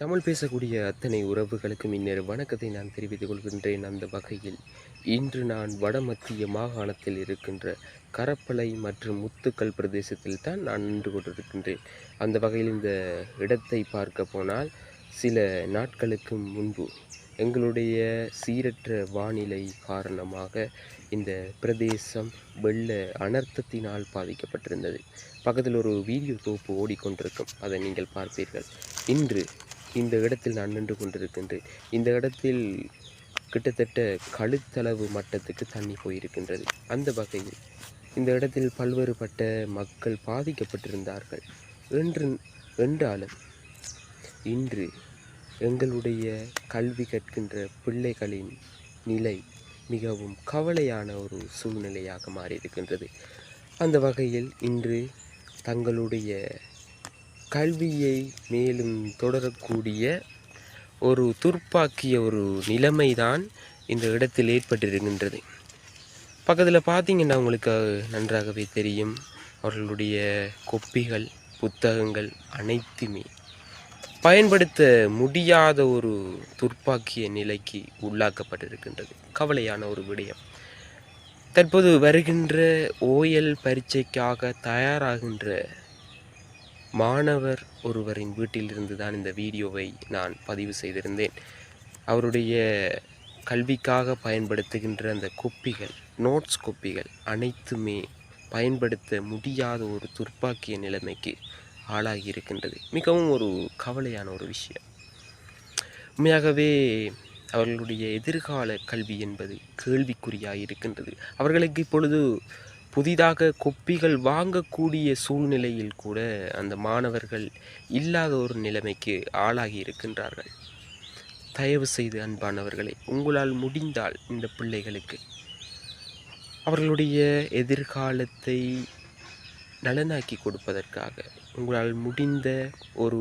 தமிழ் பேசக்கூடிய அத்தனை உறவுகளுக்கும் இன்னொரு வணக்கத்தை நான் தெரிவித்துக் கொள்கின்றேன். அந்த வகையில் இன்று நான் வடமத்திய மாகாணத்தில் இருக்கின்ற கரப்பளை மற்றும் முத்துக்கல் பிரதேசத்தில் தான் நான் நின்று கொண்டிருக்கின்றேன். அந்த வகையில் இந்த இடத்தை பார்க்க போனால் சில நாட்களுக்கு முன்பு எங்களுடைய சீரற்ற வானிலை காரணமாக இந்த பிரதேசம் வெள்ள அனர்த்தத்தினால் பாதிக்கப்பட்டிருந்தது. பக்கத்தில் ஒரு வீடியோ தொகுப்பு ஓடிக்கொண்டிருக்கும், அதை நீங்கள் பார்ப்பீர்கள். இன்று இந்த இடத்தில் நான் நின்று கொண்டிருக்கின்றேன். இந்த இடத்தில் கிட்டத்தட்ட கழுத்தளவு மட்டத்துக்கு தண்ணி போயிருக்கின்றது. அந்த வகையில் இந்த இடத்தில் பல்வேறுபட்ட மக்கள் பாதிக்கப்பட்டிருந்தார்கள் என்றாலும் இன்று எங்களுடைய கல்வி கற்கின்ற பிள்ளைகளின் நிலை மிகவும் கவலையான ஒரு சூழ்நிலையாக மாறியிருக்கின்றது. அந்த வகையில் இன்று தங்களுடைய கல்வியை மேலும் தொடரக்கூடிய ஒரு துர்ப்பாக்கிய ஒரு நிலைமைதான் இந்த இடத்தில் ஏற்பட்டிருக்கின்றது. பக்கத்தில் பார்த்தீங்கன்னா உங்களுக்கு நன்றாகவே தெரியும், அவர்களுடைய கொப்பிகள் புத்தகங்கள் அனைத்துமே பயன்படுத்த முடியாத ஒரு துர்ப்பாக்கிய நிலைக்கு உள்ளாக்கப்பட்டிருக்கின்றது. கவலையான ஒரு விடயம். தற்போது வருகின்ற ஓயல் பரீட்சைக்காக தயாராகின்ற மாணவர் ஒருவரின் வீட்டிலிருந்து தான் இந்த வீடியோவை நான் பதிவு செய்திருந்தேன். அவருடைய கல்விக்காக பயன்படுத்துகின்ற அந்த கொப்பிகள், நோட்ஸ் கொப்பிகள் அனைத்துமே பயன்படுத்த முடியாத ஒரு துர்ப்பாக்கிய நிலைமைக்கு ஆளாகி இருக்கின்றது. மிகவும் ஒரு கவலையான ஒரு விஷயம். உண்மையாகவே அவர்களுடைய எதிர்கால கல்வி என்பது கேள்விக்குறியாக இருக்கின்றது. அவர்களுக்கு இப்பொழுது புதிதாக கொப்பிகள் வாங்கக்கூடிய சூழ்நிலையில் கூட அந்த மாணவர்கள் இல்லாத ஒரு நிலைமைக்கு ஆளாகி இருக்கின்றார்கள். தயவு செய்து அன்பானவர்களை, உங்களால் முடிந்தால் இந்த பிள்ளைகளுக்கு அவர்களுடைய எதிர்காலத்தை நலனாக்கி கொடுப்பதற்காக உங்களால் முடிந்த ஒரு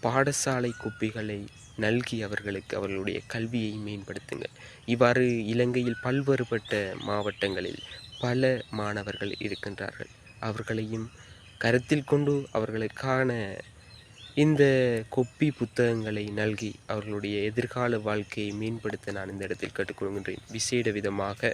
பாடசாலை கொப்பிகளை நல்கி அவர்களுக்கு அவர்களுடைய கல்வியை மேம்படுத்துங்கள். இவ்வாறு இலங்கையில் பல்வேறுபட்ட மாவட்டங்களில் பல மாணவர்கள் இருக்கின்றார்கள். அவர்களையும் கருத்தில் கொண்டு அவர்களுக்கான இந்த கொப்பி புத்தகங்களை நல்கி அவர்களுடைய எதிர்கால வாழ்க்கையை மேம்படுத்த நான் இந்த இடத்தில் கேட்டுக்கொள்கின்றேன். விசேட விதமாக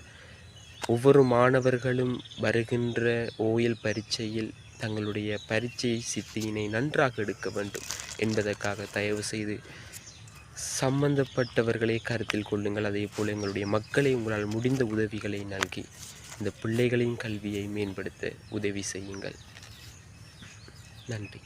ஒவ்வொரு மாணவர்களும் வருகின்ற ஓயல் பரீட்சையில் தங்களுடைய பரீட்சை சித்தியினை நன்றாக எடுக்க வேண்டும் என்பதற்காக தயவு செய்து சம்பந்தப்பட்டவர்களை கருத்தில் கொள்ளுங்கள். அதே போல் எங்களுடைய மக்களை உங்களால் முடிந்த உதவிகளை நல்கி இந்த பிள்ளைகளின் கல்வியை மேம்படுத்த உதவி செய்யுங்கள். நன்றி.